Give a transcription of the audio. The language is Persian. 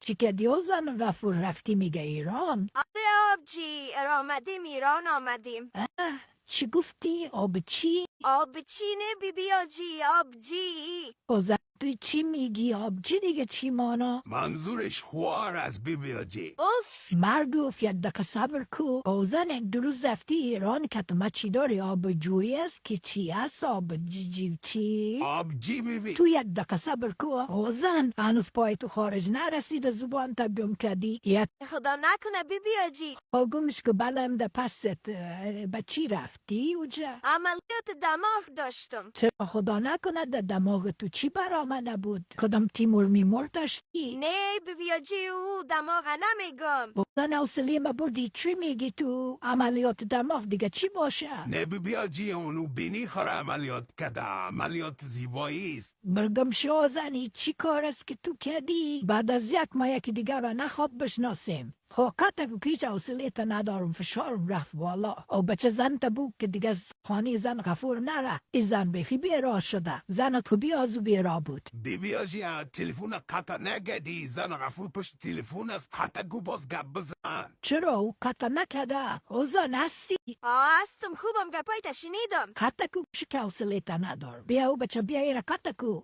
چی که دیوزن غفور رفتی میگه ایران؟ آره آبجی آمدیم ایران آمدیم. چی گفتی؟ آب چی؟ آبچی نه بیبی آجی آبجی. اوزن توی چی میگی؟ آب چی دیگه چی مانا؟ منظورش خوار از بیبیاجی. اوف. مردوف یک دقیقه صبر کو. اوزن یک دو روز رفتی ایران که تو چی داری؟ آب جویی است که چی است؟ آب چی؟ آبجی بیبی. تو یک دقیقه صبر کو. اوزن هنوز پای تو خارج نرسید زبان تا بیام کردی. یک خدا نکنه بیبی آجی. گمش که بلم ده پست به چی رفتی اوجا؟ عملیات دماغ داشتم. چرا خدا نکنه در دماغ تو چی برآمده بود؟ کدام تیمور میمور داشتی؟ نه بیبی آجی او دماغ نمیگم. بودن حوصله ما بردی چی میگی تو؟ عملیات دماغ دیگه چی باشه؟ نه بیبیاجی اونو بینی خور عملیات کده. عملیات زیبایی است. برگم شو زنی چی کار است که تو کردی؟ بعد از یک ما یکی دیگه را نخواد بشناسیم. حقیقت که هیچ حوصله تا ندارم فشارم رفت بالا. او بچه زن تا بود که دیگه از خانه زن غفور نره. این زن بخی بیرا شده. زن تو بیازو بیرا بود. بیبیاجی تلفون قطع نگدی. زن غفور پشت تلفون است. قطع گو باز گپ بزن. چرا او قطع نکده؟ او زن هستی؟ هستم خوبم گپایت شنیدم. قطع کو که حوصله تا ندارم. بیا او بچه بیا ایره قطع کو.